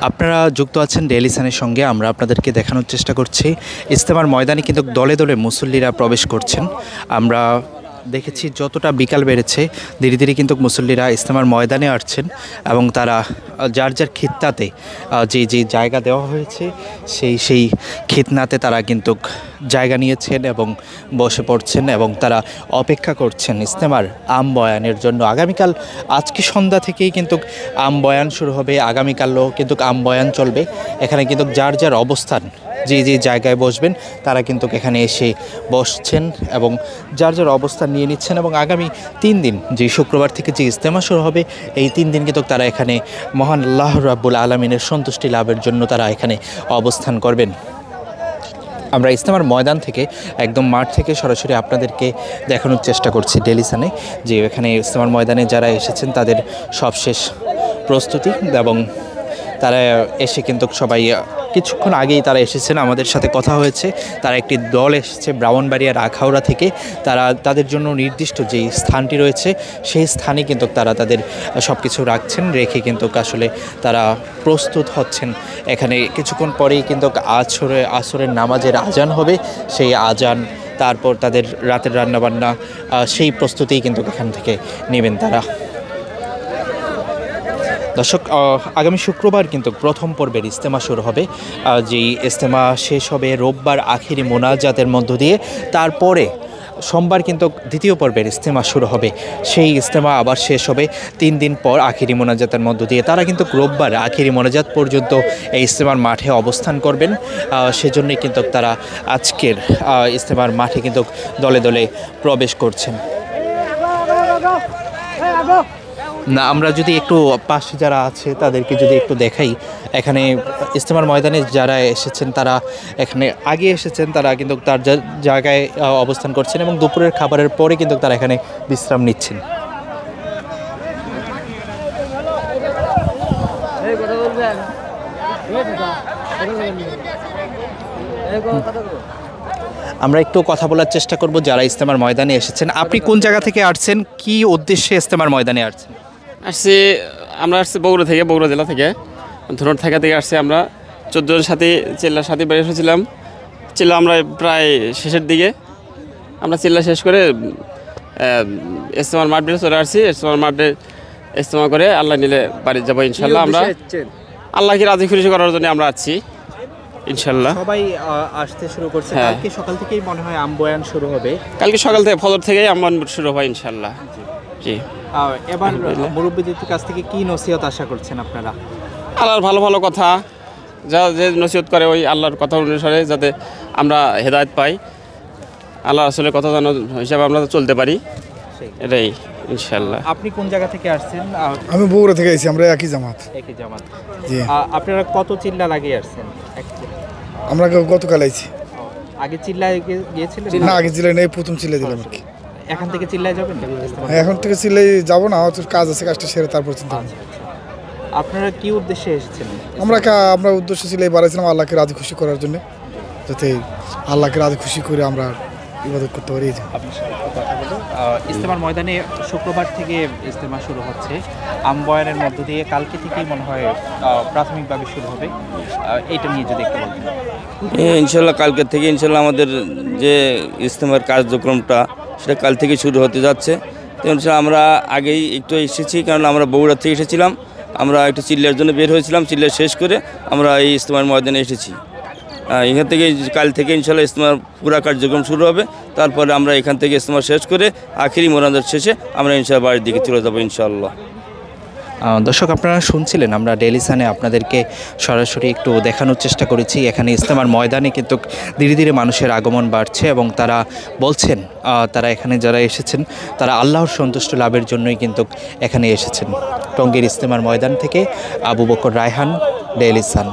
আপনারা যুক্ত আছেন ডেইলি সানের সঙ্গে। আমরা আপনাদেরকে দেখানোর চেষ্টা করছি ইজতেমার ময়দানে কিন্তু দলে দলে মুসল্লিরা প্রবেশ করছেন। আমরা দেখেছি যতটা বিকাল বেড়েছে ধীরে ধীরে কিন্তু মুসল্লিরা ইজতেমার ময়দানে আসছেন এবং তারা যার যার খিত্তাতে যে জায়গা দেওয়া হয়েছে সেই খিতনাতে তারা কিন্তু জায়গা নিয়েছেন এবং বসে পড়ছেন এবং তারা অপেক্ষা করছেন ইজতেমার আম বয়ানের জন্য। আগামীকাল আজকে সন্ধ্যা থেকেই কিন্তু আম বয়ান শুরু হবে, আগামীকালও কিন্তু আম বয়ান চলবে। এখানে কিন্তু যার যার অবস্থান যে জায়গায় বসবেন তারা কিন্তু এখানে এসে বসছেন এবং যার যার অবস্থান নিয়ে নিচ্ছেন এবং আগামী 3 দিন যে শুক্রবার থেকে যে ইজতেমা শুরু হবে এই 3 দিন কিন্তু তারা এখানে মহান আল্লাহ রাব্বুল আলামিনের সন্তুষ্টি লাভের জন্য তারা এখানে অবস্থান করবেন। আমরা ইজতেমার ময়দান থেকে একদম মাঠ থেকে সরাসরি আপনাদেরকে দেখানোর চেষ্টা করছি ডেইলি সানে যে এখানে ইজতেমার ময়দানে যারা এসেছেন তাদের সবশেষ প্রস্তুতি এবং তারা এসে কিন্তু সবাই কিছুক্ষণ আগেই তারা এসেছেন, আমাদের সাথে কথা হয়েছে। তারা একটি দল এসেছে ব্রাহ্মণবাড়িয়ার আখাউড়া থেকে। তাদের জন্য নির্দিষ্ট যেই স্থানটি রয়েছে সেই স্থানে কিন্তু তারা তাদের সব কিছু রাখছেন, রেখে কিন্তু আসলে তারা প্রস্তুত হচ্ছেন। এখানে কিছুক্ষণ পরেই কিন্তু আসরের নামাজের আজান হবে, সেই আজান তারপর তাদের রাতের রান্নাবান্না সেই প্রস্তুতিই কিন্তু এখান থেকে নেবেন তারা। দর্শক, আগামী শুক্রবার কিন্তু প্রথম পর্বের ইজতেমা শুরু হবে। যেই ইজতেমা শেষ হবে রোববার আখিরি মোনাজাতের মধ্য দিয়ে, তারপরে সোমবার কিন্তু দ্বিতীয় পর্বের ইজতেমা শুরু হবে। সেই ইজতেমা আবার শেষ হবে 3 দিন পর আখিরি মোনাজাতের মধ্য দিয়ে। তারা কিন্তু রোববার আখিরি মোনাজাত পর্যন্ত এই ইজতেমার মাঠে অবস্থান করবেন। সেজন্যই কিন্তু তারা আজকের ইজতেমার মাঠে কিন্তু দলে দলে প্রবেশ করছেন। না, আমরা যদি একটু পাশে যারা আছে তাদেরকে যদি একটু দেখাই, এখানে ইজতেমার ময়দানে যারা এসেছেন তারা এখানে আগে এসেছেন, তারা কিন্তু তার জায়গায় অবস্থান করছেন এবং দুপুরের খাবারের পরে কিন্তু তারা এখানে বিশ্রাম নিচ্ছেন। আমরা একটু কথা বলার চেষ্টা করব যারা ইজতেমার ময়দানে এসেছেন। আপনি কোন জায়গা থেকে আসছেন, কি উদ্দেশ্যে ইজতেমার ময়দানে আসছেন? আমরা আসছি বগুড়া থেকে, বগুড়া জেলা থেকে, ধরুন থাকা থেকে আসছি। আমরা 14 জনের সাথে চিল্লার সাথে বের এসেছিলাম। চিল্লা আমরা প্রায় শেষের দিকে, আমরা চিল্লা শেষ করে ইজতেমার মাঠে চলে আসছি। ইজতেমার মাঠে ইজতেমা করে আল্লাহ নিলে বাড়ি যাবো ইনশাল্লাহ। আমরা আল্লাহকে রাজি খুশি করার জন্য আমরা আসছি ইনশাল্লাহ। সবাই আসতে শুরু করছে। কালকে সকাল থেকেই মনে হয় আম বয়ান শুরু হবে। কালকে সকাল থেকে ফজর থেকেই আম বয়ান শুরু হয় ইনশাল্লাহ। জি, এবার মুরব্বীদের কাছ থেকে কি নসিহত আশা করছেন আপনারা? আল্লাহর ভালো ভালো কথা যে নসিহত করে ওই আল্লাহর কথা অনুসারে যাতে আমরা হেদায়েত পাই, আল্লাহ রাসূলের কথা জানো হিসাবে আমরা চলতে পারি, এটাই ইনশাল্লাহ। আপনি কোন জায়গা থেকে আসছেন? আমি বগুড়া থেকে আইছি। আমরা একই জামাত। জি। আপনারা কত চিল্লা লাগিয়ে আসছেন? আমরা গতকাল আইছি। আগে চিল্লায় গিয়েছিলেন? না, আগে চিল্লাই নেই, প্রথম চিল্লাই দিলাম আর কি। এখান থেকে চিল্লায় যাবেন? এখন থেকে চিল্লাই যাবো না, কাজ আছে, কাজটা সেরে তারপর চিন্তা। আপনারা কি উদ্দেশ্যে এসেছেন? আমরা উদ্দেশ্য চিল্লাই বাড়াইছিলাম আল্লাহকে রাজি খুশি করার জন্য, যাতে আল্লাহকে রাজি খুশি করে আমরা ইবাদত করতে পারি। ইজতেমার ময়দানে শুক্রবার থেকে ইজতেমা শুরু হচ্ছে আম বয়ানের মধ্য দিয়ে। কালকে থেকেই মনে হয় প্রাথমিকভাবে শুরু হবে। এইটা নিয়ে যদি একটু বলতেন। ইনশাল্লাহ কালকের থেকে ইনশাল্লাহ আমাদের যে ইজতেমার কার্যক্রমটা সেটা কাল থেকে শুরু হতে যাচ্ছে। তো ইনশাল্লাহ আমরা আগেই একটু এসেছি, কারণ আমরা বগুড়া থেকে এসেছিলাম। আমরা একটু চিল্লার জন্য বের হয়েছিলাম, চিল্লা শেষ করে আমরা এই ইজতেমার ময়দানে এসেছি। এখান থেকে কাল থেকে ইনশাল্লাহ ইজতেমার পুরা কার্যক্রম শুরু হবে। তারপরে আমরা এখান থেকে ইজতেমা শেষ করে আখিরি মোনাজাত শেষে আমরা ইনশাল্লাহ বাড়ির দিকে চলে যাবো ইনশাআল্লাহ। দর্শক, আপনারা শুনছিলেন, আমরা ডেইলি সানে আপনাদেরকে সরাসরি একটু দেখানোর চেষ্টা করেছি। এখানে ইজতেমার ময়দানে কিন্তু ধীরে ধীরে মানুষের আগমন বাড়ছে এবং তারা বলছেন তারা এখানে যারা এসেছেন তারা আল্লাহর সন্তুষ্ট লাভের জন্যই কিন্তু এখানে এসেছেন। টঙ্গীর ইজতেমার ময়দান থেকে আবু বকর রায়হান, ডেইলি সান।